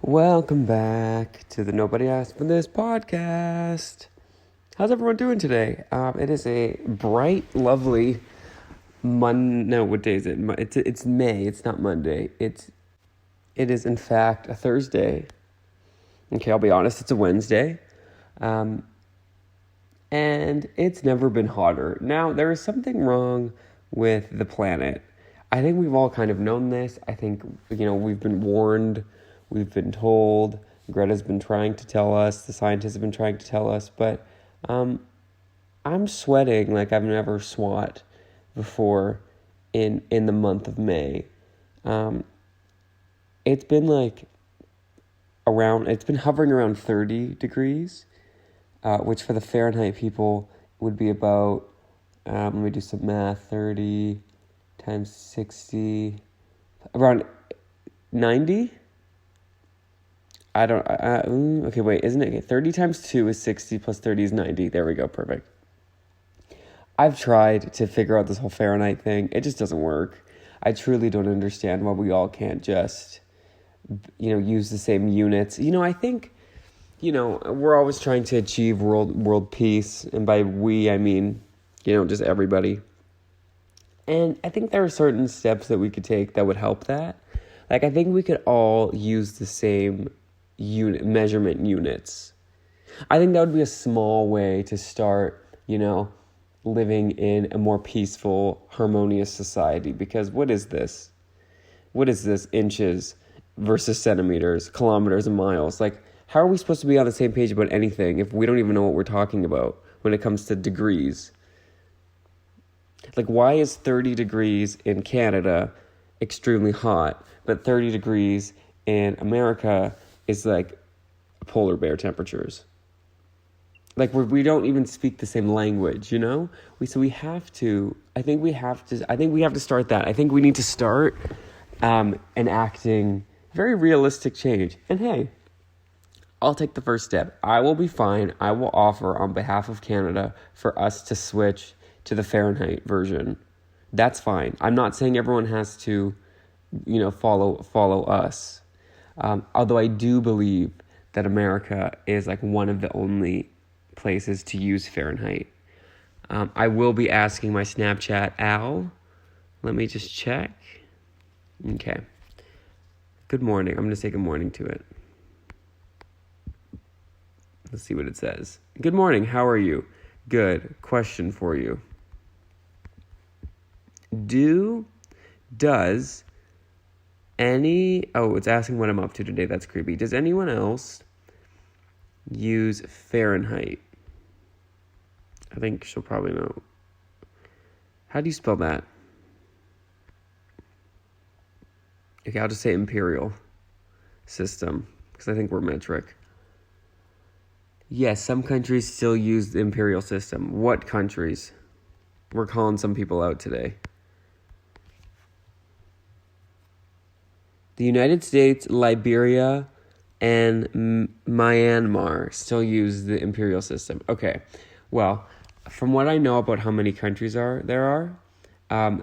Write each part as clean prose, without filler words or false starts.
Welcome back to the Nobody Asked for This podcast. How's everyone doing today? It is a bright, lovely what day is it? It's May. It's not Monday. It is in fact a Thursday. Okay, I'll be honest. It's a Wednesday, and it's never been hotter. Now there is something wrong with the planet. I think we've all kind of known this. I think we've been warned. We've been told, Greta's been trying to tell us, the scientists have been trying to tell us, but I'm sweating like I've never swat before in the month of May. It's been hovering around 30 degrees, which for the Fahrenheit people would be about, let me do some math, 30 times 60, around 90? Okay, wait, isn't it? Okay, 30 times 2 is 60 plus 30 is 90. There we go, perfect. I've tried to figure out this whole Fahrenheit thing. It just doesn't work. I truly don't understand why we all can't just, use the same units. I think, we're always trying to achieve world peace. And by we, I mean, just everybody. And I think there are certain steps that we could take that would help that. Like, I think we could all use the same measurement units. I think that would be a small way to start, living in a more peaceful, harmonious society. Because what is this? What is this? Inches versus centimeters, kilometers and miles. Like, how are we supposed to be on the same page about anything if we don't even know what we're talking about when it comes to degrees? Like, why is 30 degrees in Canada extremely hot, but 30 degrees in America is like polar bear temperatures? Like, we don't even speak the same language, we have to start that. I think we need to start enacting very realistic change. And hey, I'll take the first step. I will be fine. I will offer on behalf of Canada for us to switch to the Fahrenheit version. That's fine. I'm not saying everyone has to follow us. Although I do believe that America is like one of the only places to use Fahrenheit. I will be asking my Snapchat Al. Let me just check. Okay. Good morning. I'm going to say good morning to it. Let's see what it says. Good morning. How are you? Good. Question for you. It's asking what I'm up to today. That's creepy. Does anyone else use Fahrenheit? I think she'll probably know. How do you spell that? Okay, I'll just say imperial system because I think we're metric. Yes, some countries still use the imperial system. What countries? We're calling some people out today. The United States, Liberia, and Myanmar still use the imperial system. Okay, well, from what I know about how many countries there are,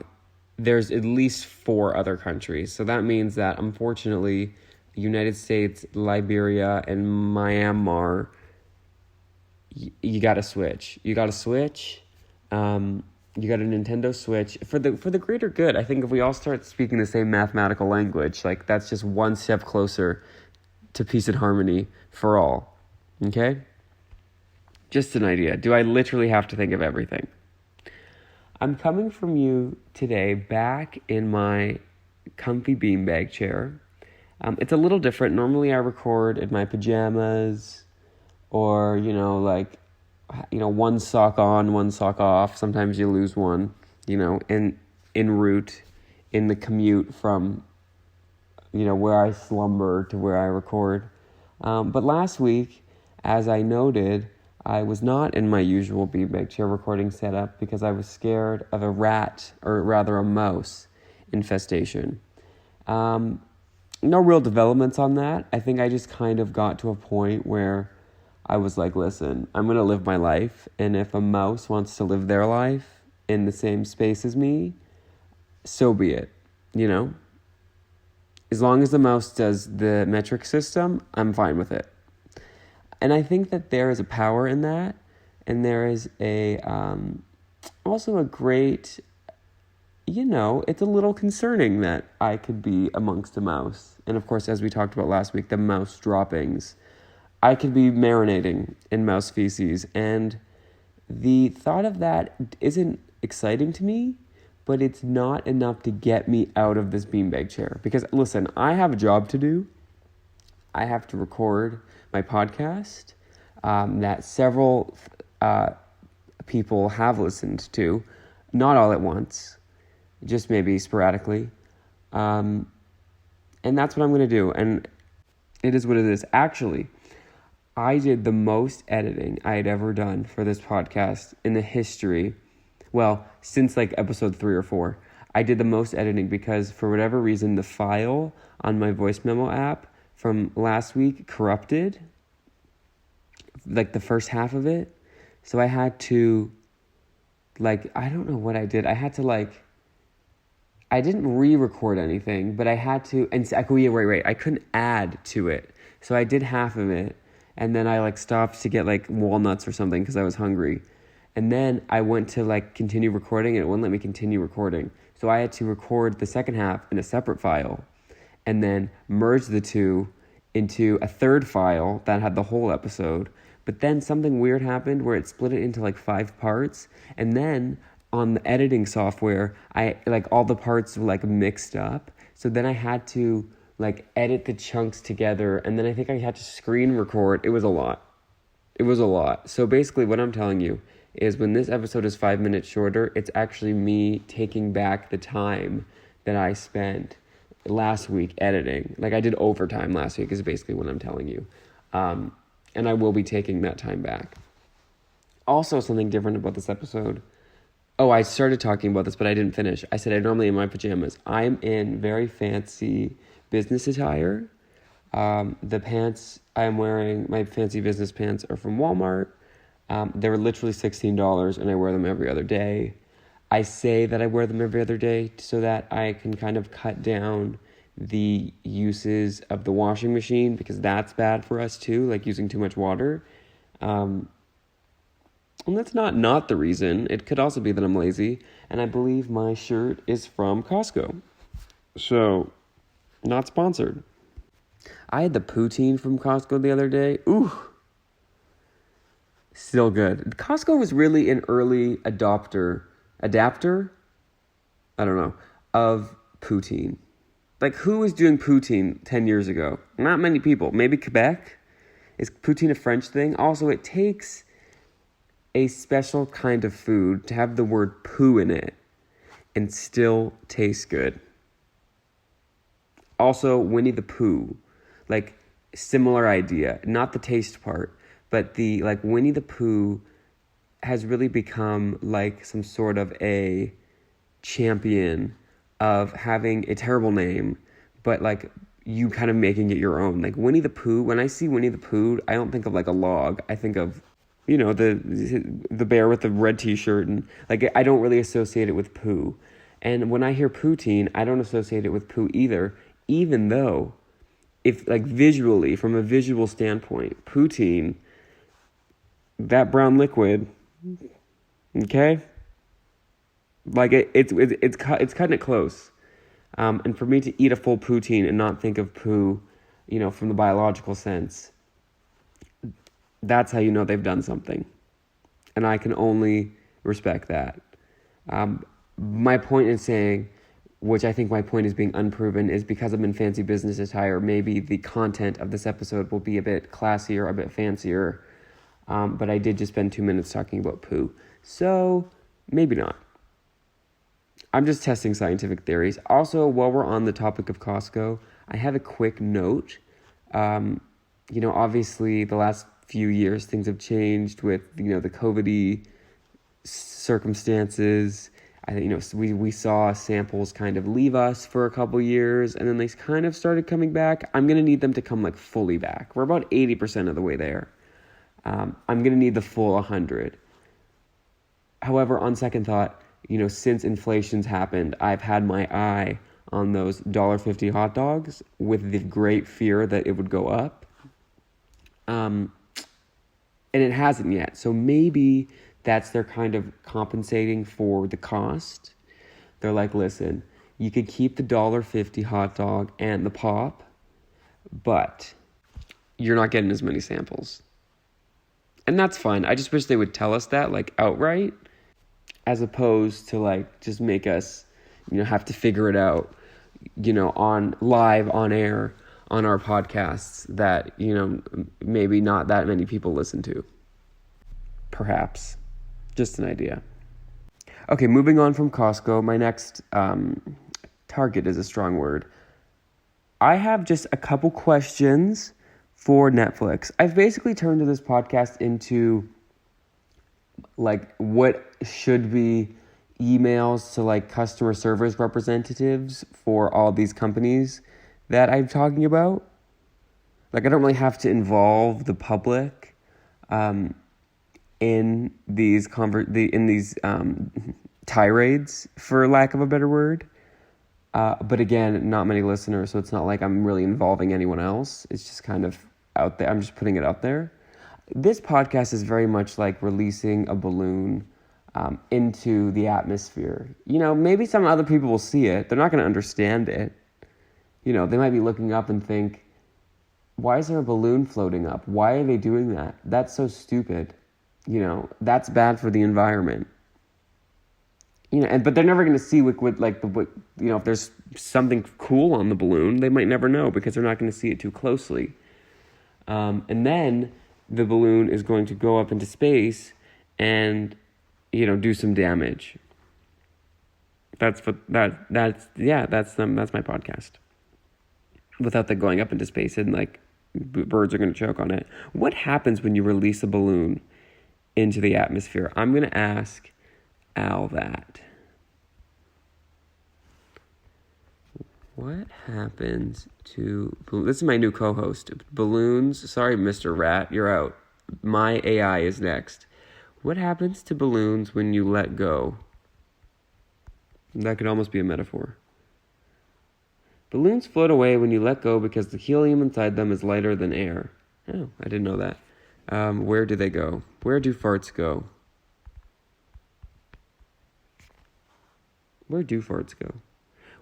there's at least 4 other countries. So that means that, unfortunately, the United States, Liberia, and Myanmar, you got to switch. You got to switch. You got a Nintendo Switch for the greater good. I think if we all start speaking the same mathematical language, like that's just one step closer to peace and harmony for all. Okay? Just an idea. Do I literally have to think of everything? I'm coming from you today back in my comfy beanbag chair. It's a little different. Normally I record in my pajamas or, one sock on, one sock off. Sometimes you lose one, en route in the commute from, where I slumber to where I record. But last week, as I noted, I was not in my usual beanbag chair recording setup because I was scared of a rat, or rather a mouse, infestation. No real developments on that. I think I just kind of got to a point where I was like, listen, I'm going to live my life, and if a mouse wants to live their life in the same space as me, so be it, as long as the mouse does the metric system, I'm fine with it. And I think that there is a power in that, and there is also a great, it's a little concerning that I could be amongst a mouse. And of course, as we talked about last week, the mouse droppings. I could be marinating in mouse feces, and the thought of that isn't exciting to me, but it's not enough to get me out of this beanbag chair. Because, listen, I have a job to do. I have to record my podcast that several people have listened to, not all at once, just maybe sporadically. And that's what I'm going to do. And it is what it is. Actually, I did the most editing I had ever done for this podcast in the history. Well, since like episode 3 or 4, I did the most editing because for whatever reason, the file on my voice memo app from last week corrupted, like the first half of it. So I had to, I don't know what I did. I had to I didn't re-record anything, but I had to, and right. I couldn't add to it. So I did half of it, and then I stopped to get walnuts or something because I was hungry. And then I went to continue recording, and it wouldn't let me continue recording. So I had to record the second half in a separate file and then merge the two into a third file that had the whole episode. But then something weird happened where it split it into 5 parts. And then on the editing software, I all the parts were mixed up. So then I had to edit the chunks together. And then I think I had to screen record. It was a lot. So basically what I'm telling you is when this episode is 5 minutes shorter, it's actually me taking back the time that I spent last week editing. I did overtime last week is basically what I'm telling you. And I will be taking that time back. Also, something different about this episode. Oh, I started talking about this, but I didn't finish. I said I'm normally in my pajamas. I'm in very fancy business attire. The pants I'm wearing, my fancy business pants, are from Walmart. They were literally $16, and I wear them every other day. I say that I wear them every other day so that I can kind of cut down the uses of the washing machine, because that's bad for us too, using too much water. And that's not the reason. It could also be that I'm lazy, and I believe my shirt is from Costco. So, not sponsored. I had the poutine from Costco the other day. Ooh. Still good. Costco was really an early adapter, I don't know, of poutine. Who was doing poutine 10 years ago? Not many people. Maybe Quebec? Is poutine a French thing? Also, it takes a special kind of food to have the word poo in it and still taste good. Also, Winnie the Pooh. Similar idea. Not the taste part. But the, Winnie the Pooh has really become, some sort of a champion of having a terrible name, but, you kind of making it your own. Winnie the Pooh, when I see Winnie the Pooh, I don't think of, a log. I think of, the bear with the red t-shirt, and, I don't really associate it with poo. And when I hear poutine, I don't associate it with poo either, even though, if, visually, from a visual standpoint, poutine, that brown liquid, okay? It's cutting it close. And for me to eat a full poutine and not think of poo, from the biological sense, that's how you know they've done something. And I can only respect that. My point in saying, which I think my point is being unproven, is because I'm in fancy business attire, maybe the content of this episode will be a bit classier, a bit fancier. But I did just spend 2 minutes talking about poo. So, maybe not. I'm just testing scientific theories. Also, while we're on the topic of Costco, I have a quick note. Obviously, the last few years, things have changed with, the COVID-y circumstances. I think, we saw samples kind of leave us for a couple years, and then they kind of started coming back. I'm going to need them to come, fully back. We're about 80% of the way there. I'm going to need the full 100. However, on second thought, since inflation's happened, I've had my eye on those $1.50 hot dogs with the great fear that it would go up. And it hasn't yet. So maybe that's their kind of compensating for the cost. They're like, listen, you could keep the $1.50 hot dog and the pop, but you're not getting as many samples. And that's fine. I just wish they would tell us that, like, outright, as opposed to, like, just make us, have to figure it out, on live, on air, on our podcasts that, maybe not that many people listen to. Perhaps. Just an idea. Okay, moving on from Costco, my next target is a strong word. I have just a couple questions for Netflix. I've basically turned to this podcast into, like, what should be emails to, like, customer service representatives for all these companies that I'm talking about. Like, I don't really have to involve the public in these tirades, for lack of a better word. But again, not many listeners, so it's not like I'm really involving anyone else. It's just kind of out there. I'm just putting it out there. This podcast is very much like releasing a balloon into the atmosphere. Maybe some other people will see it. They're not going to understand it. They might be looking up and think, why is there a balloon floating up? Why are they doing that? That's so stupid. That's bad for the environment. But they're never going to see if there's something cool on the balloon, they might never know because they're not going to see it too closely. And then the balloon is going to go up into space and, do some damage. That's my podcast. Without the going up into space and birds are going to choke on it. What happens when you release a balloon into the atmosphere? I'm going to ask Al that. What happens to... This is my new co-host. Balloons. Sorry, Mr. Rat. You're out. My AI is next. What happens to balloons when you let go? That could almost be a metaphor. Balloons float away when you let go because the helium inside them is lighter than air. Oh, I didn't know that. Where do they go? Where do farts go? Where do farts go?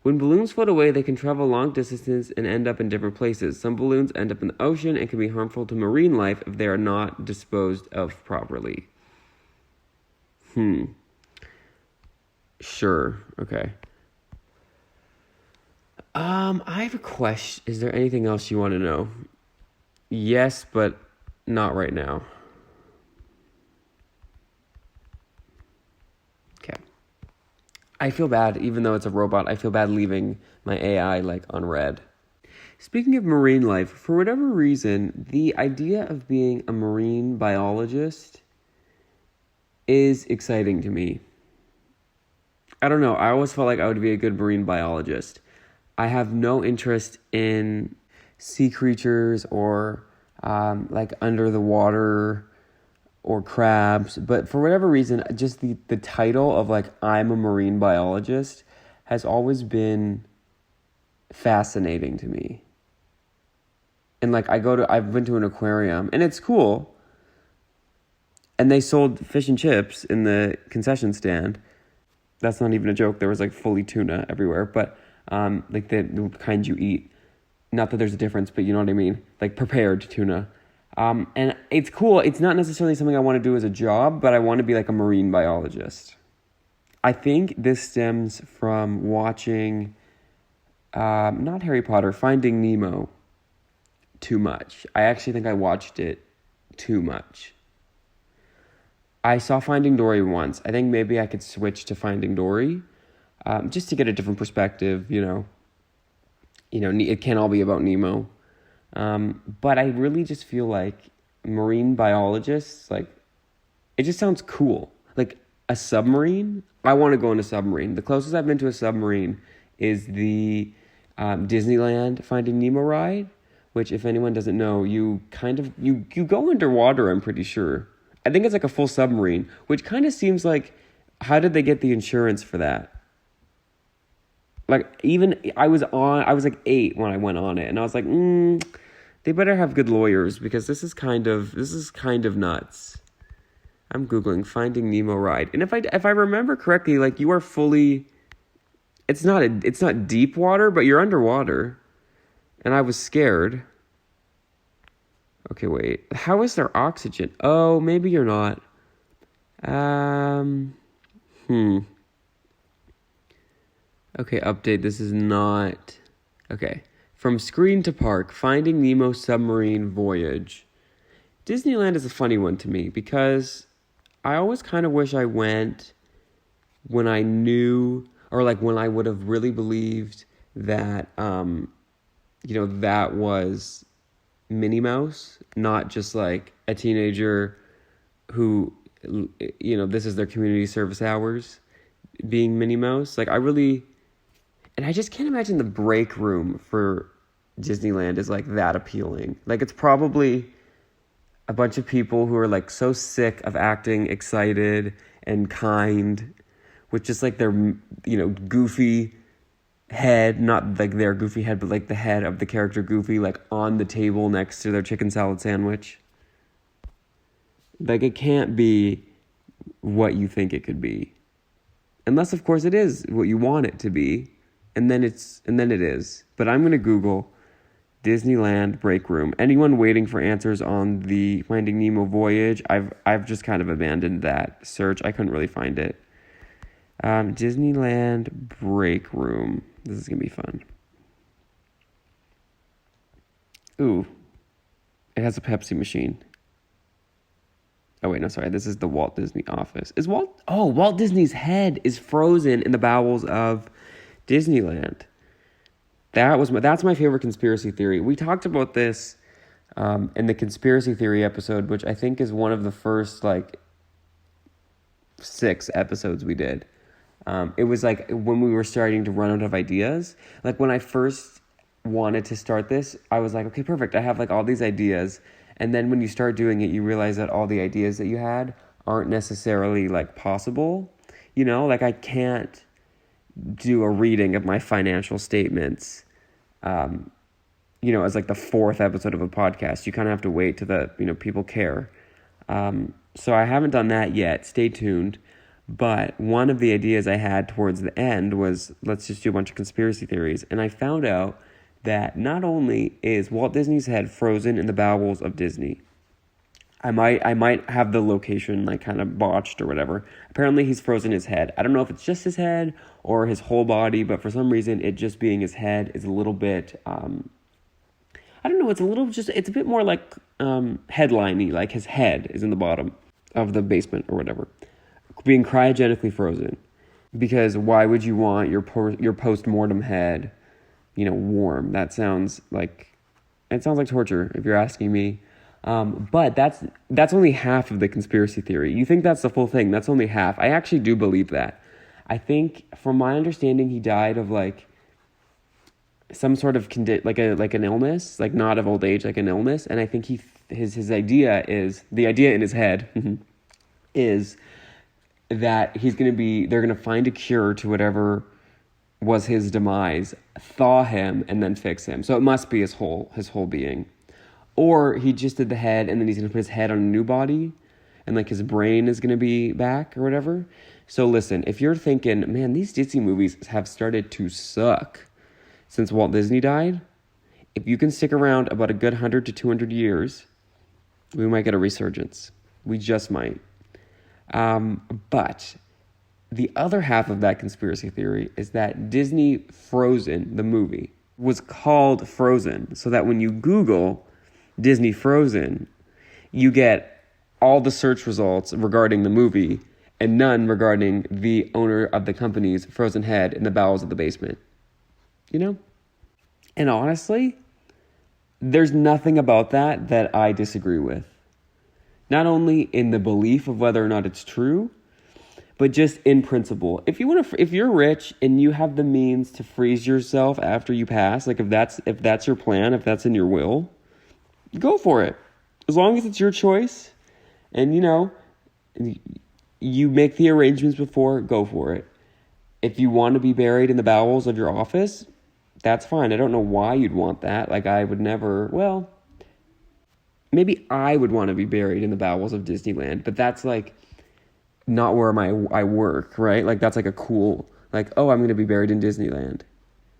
When balloons float away, they can travel long distances and end up in different places. Some balloons end up in the ocean and can be harmful to marine life if they are not disposed of properly. Sure. Okay. I have a question. Is there anything else you want to know? Yes, but not right now. Okay. I feel bad, even though it's a robot, I feel bad leaving my AI on red. Speaking of marine life, for whatever reason, the idea of being a marine biologist is exciting to me. I don't know. I always felt like I would be a good marine biologist. I have no interest in sea creatures or under the water or crabs. But for whatever reason, just the title of I'm a marine biologist has always been fascinating to me. And I've been to an aquarium and it's cool. And they sold fish and chips in the concession stand. That's not even a joke. There was fully tuna everywhere, but the kind you eat. Not that there's a difference, but you know what I mean? Prepared tuna. And it's cool. It's not necessarily something I want to do as a job, but I want to be a marine biologist. I think this stems from watching, not Harry Potter, Finding Nemo too much. I actually think I watched it too much. I saw Finding Dory once. I think maybe I could switch to Finding Dory, just to get a different perspective, it can't all be about Nemo. But I really just feel like marine biologists, it just sounds cool. A submarine, I want to go in a submarine. The closest I've been to a submarine is the Disneyland Finding Nemo ride, which if anyone doesn't know, you go underwater, I'm pretty sure. I think it's a full submarine, which kind of seems how did they get the insurance for that? Like, even I was like 8 when I went on it, and I was like, they better have good lawyers because this is kind of nuts. I'm Googling Finding Nemo ride. And if I remember correctly, like, you are fully, it's not deep water, but you're underwater. And I was scared. Okay, wait. How is there oxygen? Oh, maybe you're not. Okay, update. This is not... Okay. From screen to park, Finding Nemo submarine voyage. Disneyland is a funny one to me because I always kind of wish I went when I knew, or like when I would have really believed that, that was Minnie Mouse, not just like a teenager who, this is their community service hours being Minnie Mouse. Like, and I just can't imagine the break room for Disneyland is like that appealing. Like, it's probably a bunch of people who are like so sick of acting excited and kind with just like their, goofy head, not like their goofy head, but like the head of the character Goofy, like on the table next to their chicken salad sandwich. Like, it can't be what you think it could be. Unless, of course, it is what you want it to be. And then it is. But I'm going to Google Disneyland break room. Anyone waiting for answers on the Finding Nemo voyage? I've just kind of abandoned that search. I couldn't really find it. Disneyland break room. This is going to be fun. Ooh. It has a Pepsi machine. Oh, wait, no, sorry. This is the Walt Disney office. Walt Disney's head is frozen in the bowels of Disneyland. That's my favorite conspiracy theory. We talked about this in the conspiracy theory episode, which I think is one of the first, 6 episodes we did. It was like when we were starting to run out of ideas. Like, when I first wanted to start this, I was like, okay, perfect. I have like all these ideas. And then when you start doing it, you realize that all the ideas that you had aren't necessarily like possible. Like, I can't do a reading of my financial statements, as like the 4th episode of a podcast. You kind of have to wait till the, people care. So I haven't done that yet. Stay tuned. But one of the ideas I had towards the end was, let's just do a bunch of conspiracy theories. And I found out that not only is Walt Disney's head frozen in the bowels of Disney, I might have the location like kind of botched or whatever. Apparently he's frozen his head. I don't know if it's just his head or his whole body, but for some reason it just being his head is a little bit, I don't know, it's a bit more like headliney, like his head is in the bottom of the basement or whatever, being cryogenically frozen. Because why would you want your post-mortem head, warm? It sounds like torture if you're asking me. But that's only half of the conspiracy theory. You think that's the full thing. That's only half. I actually do believe that. I think, from my understanding, he died of like some sort of like an illness, like not of old age, like an illness. And I think his idea in his head is that they're going to find a cure to whatever was his demise, thaw him, and then fix him. So it must be his whole being. Or he just did the head, and then he's going to put his head on a new body, and like his brain is going to be back or whatever. So listen, if you're thinking, man, these Disney movies have started to suck since Walt Disney died, if you can stick around about a good 100 to 200 years, we might get a resurgence. We just might. But the other half of that conspiracy theory is that Disney Frozen, the movie, was called Frozen so that when you Google Disney Frozen, you get all the search results regarding the movie and none regarding the owner of the company's frozen head in the bowels of the basement. And honestly, there's nothing about that I disagree with. Not only in the belief of whether or not it's true, but just in principle. If you're rich and you have the means to freeze yourself after you pass, like if that's your plan, if that's in your will, go for it. As long as it's your choice and you make the arrangements before, go for it. If you want to be buried in the bowels of your office, that's fine. I don't know why you'd want that. Like, I would never, well, maybe I would want to be buried in the bowels of Disneyland, but that's like not where I work, right? Like, that's like a cool, like, oh, I'm going to be buried in Disneyland.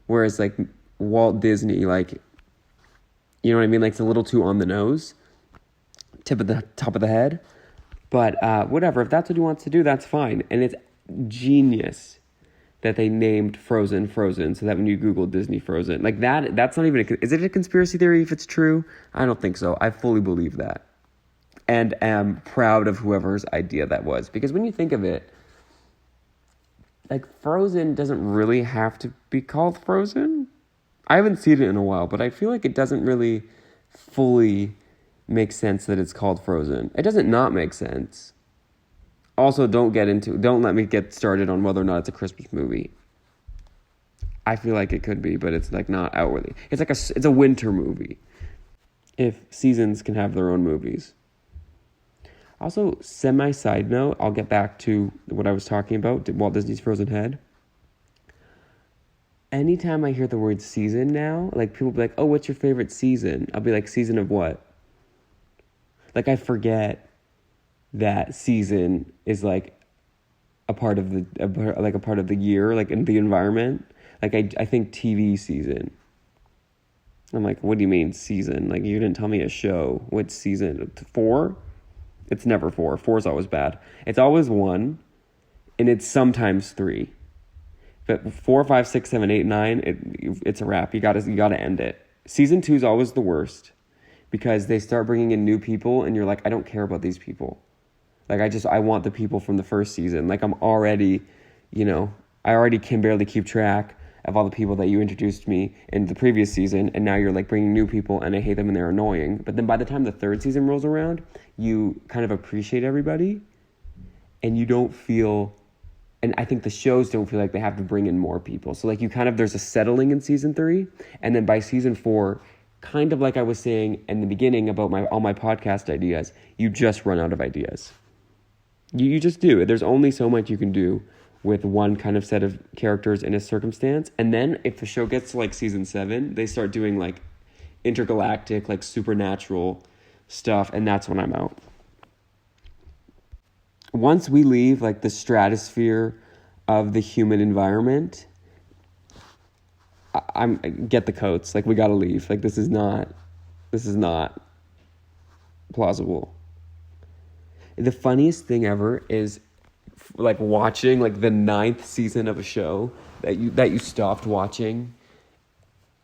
Whereas like Walt Disney, like, you know what I mean? Like, it's a little too on the nose, top of the head. But whatever, if that's what he wants to do, that's fine. And it's genius that they named Frozen so that when you Google Disney Frozen, like that's not even is it a conspiracy theory if it's true? I don't think so. I fully believe that. And am proud of whoever's idea that was. Because when you think of it, like, Frozen doesn't really have to be called Frozen. I haven't seen it in a while, but I feel like it doesn't really fully make sense that it's called Frozen. It doesn't not make sense. Also, don't let me get started on whether or not it's a Christmas movie. I feel like it could be, but it's like not outwardly. It's like it's a winter movie. If seasons can have their own movies. Also, side note, I'll get back to what I was talking about, Walt Disney's Frozen Head. Anytime I hear the word season now, like, people be like, oh, what's your favorite season? I'll be like, season of what? Like, I forget that season is like a part of the year, like in the environment. Like, I think TV season. I'm like, what do you mean season? Like, you didn't tell me a show. What season? 4? It's never 4. 4 is always bad. It's always 1, and it's sometimes 3. But 4, 5, 6, 7, 8, 9, it's a wrap. You gotta end it. Season 2 is always the worst because they start bringing in new people, and you're like, I don't care about these people. Like, I want the people from the first season. Like, I'm already, I already can barely keep track of all the people that you introduced me in the previous season, and now you're like bringing new people, and I hate them and they're annoying. But then by the time the third season rolls around, you kind of appreciate everybody, and you don't feel, and I think the shows don't feel like they have to bring in more people. So like, there's a settling in season 3, and then by season 4, kind of like I was saying in the beginning about all my podcast ideas, you just run out of ideas. You just do. There's only so much you can do with one kind of set of characters in a circumstance. And then if the show gets to like season 7, they start doing like intergalactic, like supernatural stuff. And that's when I'm out. Once we leave like the stratosphere of the human environment, I get the coats. Like, we got to leave. Like, this is not plausible. The funniest thing ever is like watching like the 9th season of a show that you stopped watching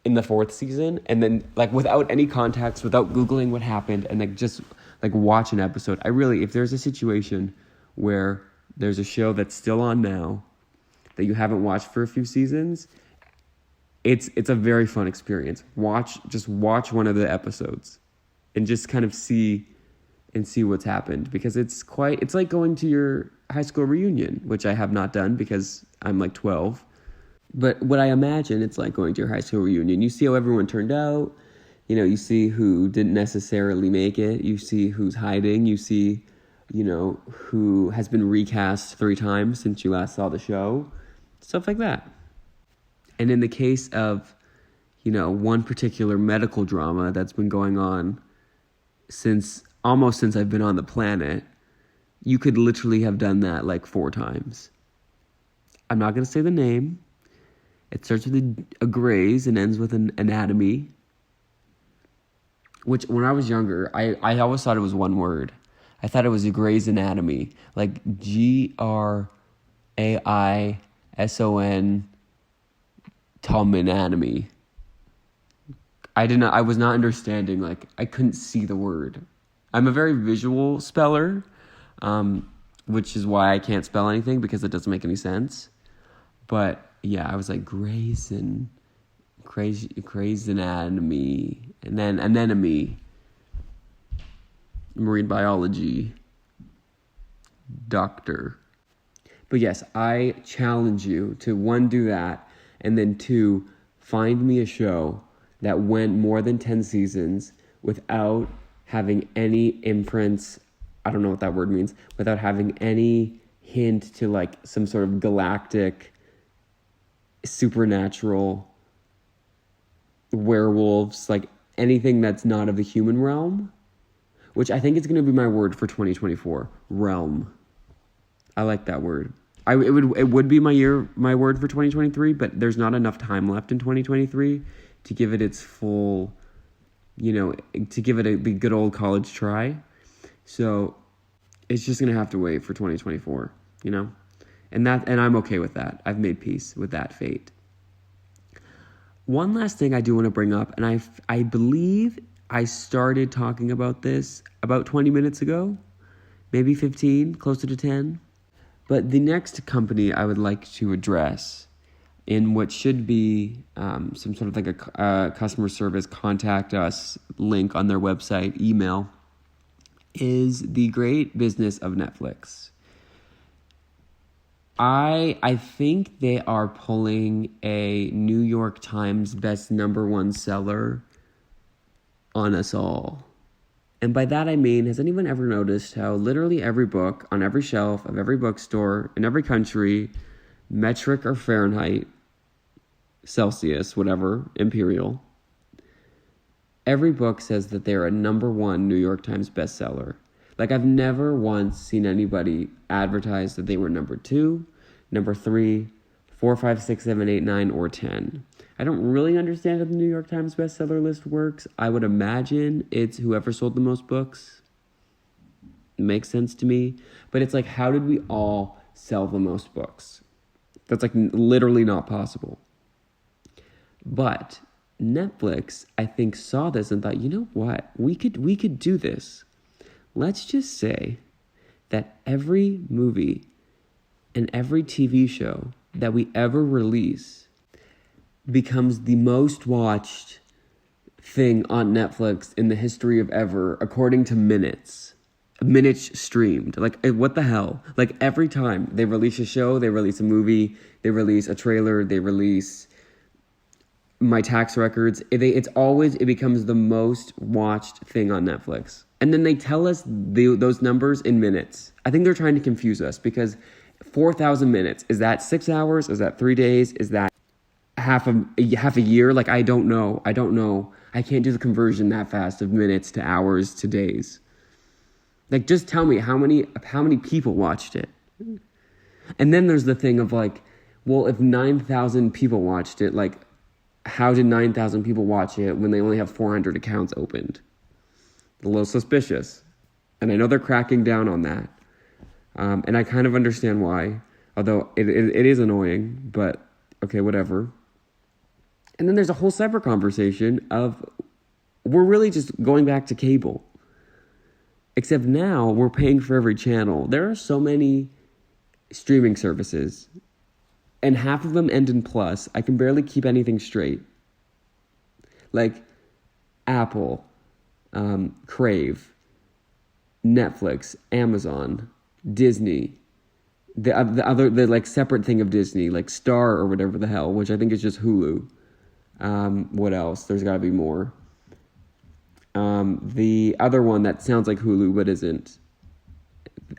in the 4th season, and then like without any context, without Googling what happened, and like just like watch an episode. If there's a situation where there's a show that's still on now that you haven't watched for a few seasons, it's a very fun experience. Just watch one of the episodes and just kind of see what's happened, because it's like going to your high school reunion, which I have not done because I'm like 12. But what I imagine it's like going to your high school reunion. You see how everyone turned out. You see who didn't necessarily make it. You see who's hiding. You see, who has been recast 3 times since you last saw the show. Stuff like that. And in the case of, one particular medical drama that's been going on almost since I've been on the planet, you could literally have done that like 4 times. I'm not going to say the name. It starts with a Grey's and ends with an anatomy. Which, when I was younger, I always thought it was one word. I thought it was a Grey's Anatomy. Like Graison Tom Anatomy. I was not understanding, like, I couldn't see the word. I'm a very visual speller, which is why I can't spell anything, because it doesn't make any sense. But yeah, I was like, Grey's Anatomy, and then anemone, marine biology, doctor. But yes, I challenge you to 1, do that, and then 2, find me a show that went more than 10 seasons without having any imprints, I don't know what that word means, without having any hint to like some sort of galactic supernatural, werewolves, like anything that's not of the human realm, which I think is going to be my word for 2024. Realm. I like that word. It would be my word for 2023, but there's not enough time left in 2023 to give it its full, to give it the good old college try. So it's just going to have to wait for 2024, And I'm okay with that. I've made peace with that fate. One last thing I do want to bring up, and I believe I started talking about this about 20 minutes ago, maybe 15, closer to 10. But the next company I would like to address in what should be some sort of like a customer service contact us link on their website, email, is the great business of Netflix. I think they are pulling a New York Times best #1 seller on us all. And by that I mean, has anyone ever noticed how literally every book on every shelf of every bookstore in every country, metric or Fahrenheit, Celsius, whatever, imperial, every book says that they're a #1 New York Times bestseller. Like, I've never once seen anybody advertise that they were #2, #3, 4, 5, 6, 7, 8, 9, or 10. I don't really understand how the New York Times bestseller list works. I would imagine it's whoever sold the most books. It makes sense to me. But it's like, how did we all sell the most books? That's like literally not possible. But Netflix, I think, saw this and thought, you know what? We could do this. Let's just say that every movie and every TV show that we ever release becomes the most watched thing on Netflix in the history of ever, according to minutes streamed. Like, what the hell? Like, every time they release a show, they release a movie, they release a trailer, they release my tax records, it becomes the most watched thing on Netflix. And then they tell us those numbers in minutes. I think they're trying to confuse us, because 4,000 minutes, is that 6 hours? Is that 3 days? Is that half a year? Like, I don't know. I can't do the conversion that fast of minutes to hours to days. Like, just tell me how many people watched it. And then there's the thing of like, well, if 9,000 people watched it, like, how did 9,000 people watch it when they only have 400 accounts opened? A little suspicious. And I know they're cracking down on that. And I kind of understand why, although it is annoying, but okay, whatever. And then there's a whole separate conversation of, we're really just going back to cable. Except now we're paying for every channel. There are so many streaming services, and half of them end in plus. I can barely keep anything straight. Like Apple, Crave, Netflix, Amazon, Disney, the like separate thing of Disney, like Star or whatever the hell, which I think is just Hulu. What else? There's got to be more. The other one that sounds like Hulu but isn't.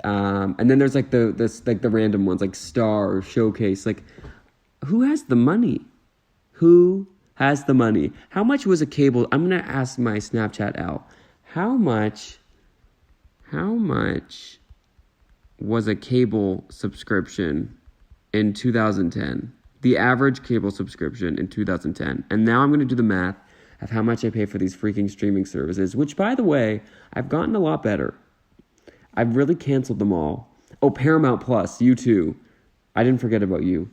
And then there's like the random ones like Star or Showcase. Like, who has the money? Who has the money? How much was a cable? I'm gonna ask my Snapchat Al. How much was a cable subscription in 2010? The average cable subscription in 2010. And now I'm going to do the math of how much I pay for these freaking streaming services, which, by the way, I've gotten a lot better. I've really canceled them all. Oh, Paramount Plus, you too. I didn't forget about you.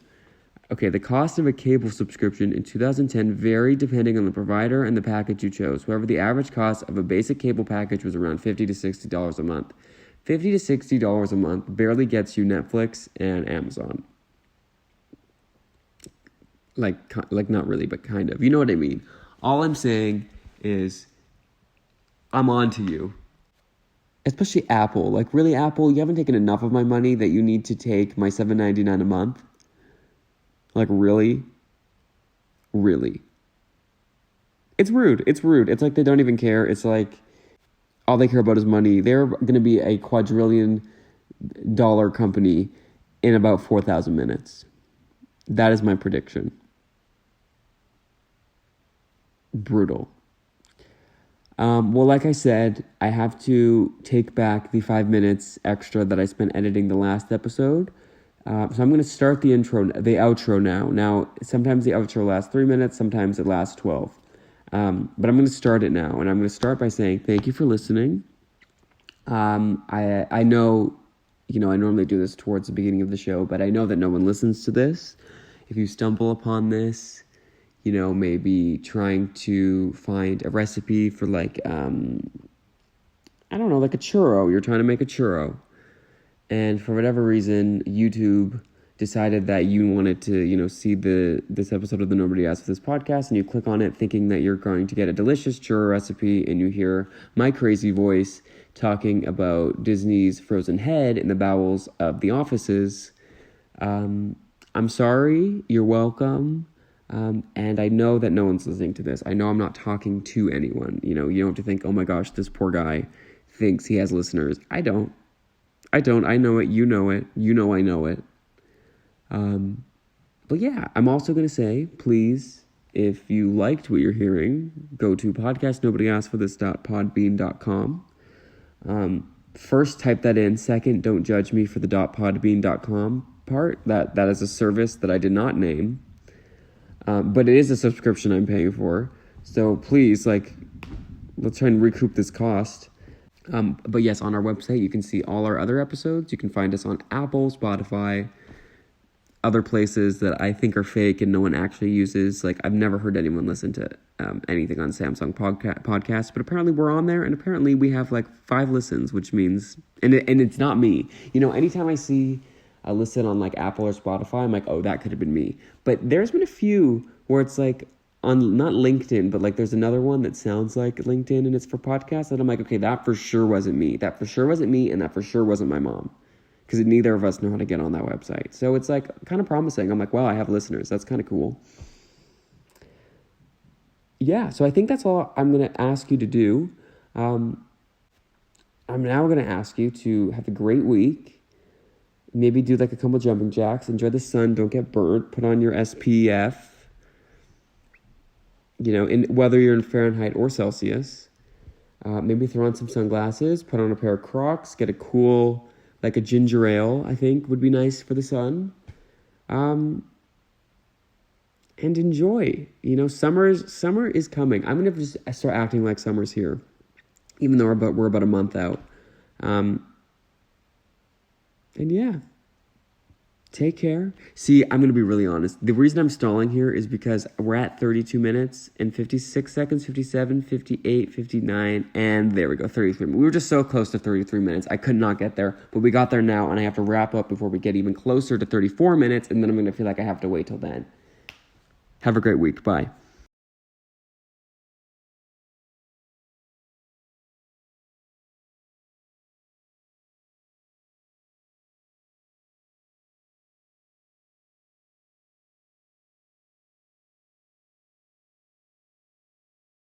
Okay, the cost of a cable subscription in 2010 varied depending on the provider and the package you chose. However, the average cost of a basic cable package was around $50 to $60 a month. $50 to $60 a month barely gets you Netflix and Amazon. Like not really, but kind of. You know what I mean? All I'm saying is, I'm on to you. Especially Apple. Like, really, Apple, you haven't taken enough of my money that you need to take my $7.99 a month? Like, really? Really? It's rude. It's like they don't even care. It's like all they care about is money. They're going to be a $250 company in about 4,000 minutes. That is my prediction. brutal. Well, like I said, I have to take back the 5 minutes extra that I spent editing the last episode. So I'm going to start the outro now. Now, sometimes the outro lasts 3 minutes, sometimes it lasts 12. But I'm going to start it now, and I'm going to start by saying thank you for listening. I know, I normally do this towards the beginning of the show, but I know that no one listens to this. If you stumble upon this, maybe trying to find a recipe for like a churro. You're trying to make a churro. And for whatever reason, YouTube decided that you wanted to, see this episode of the Nobody Asked for This podcast, and you click on it thinking that you're going to get a delicious churro recipe, and you hear my crazy voice talking about Disney's frozen head in the bowels of the offices. I'm sorry. You're welcome. And I know that no one's listening to this. I know I'm not talking to anyone. You don't have to think, oh my gosh, this poor guy thinks he has listeners. I don't. I know it. You know it. I know it. But yeah, I'm also going to say, please, if you liked what you're hearing, go to podcastnobodyaskedforthis.podbean.com. First, type that in. Second, don't judge me for the .podbean.com part. That is a service that I did not name. But it is a subscription I'm paying for. So please, let's try and recoup this cost. But yes, on our website, you can see all our other episodes. You can find us on Apple, Spotify, other places that I think are fake and no one actually uses. I've never heard anyone listen to anything on Samsung podcasts, but apparently we're on there, and apparently we have 5 listens, which means, and it's not me. Anytime I see a listen on Apple or Spotify, I'm like, oh, that could have been me. But there's been a few where it's on, not LinkedIn, but there's another one that sounds like LinkedIn and it's for podcasts, and I'm like, okay, that for sure wasn't me. That for sure wasn't me, and that for sure wasn't my mom. Because neither of us know how to get on that website. So it's kind of promising. I'm like, wow, I have listeners. That's kind of cool. Yeah, so I think that's all I'm going to ask you to do. I'm now going to ask you to have a great week. Maybe do a couple jumping jacks. Enjoy the sun. Don't get burnt. Put on your SPF. Whether you're in Fahrenheit or Celsius. Maybe throw on some sunglasses. Put on a pair of Crocs. Get a cool, a ginger ale, I think, would be nice for the sun. And enjoy. Summer is coming. I'm going to just start acting like summer's here. Even though we're about a month out. And yeah, take care. See, I'm going to be really honest. The reason I'm stalling here is because we're at 32 minutes and 56 seconds, 57, 58, 59, and there we go, 33. We were just so close to 33 minutes. I could not get there, but we got there now, and I have to wrap up before we get even closer to 34 minutes, and then I'm going to feel like I have to wait till then. Have a great week. Bye.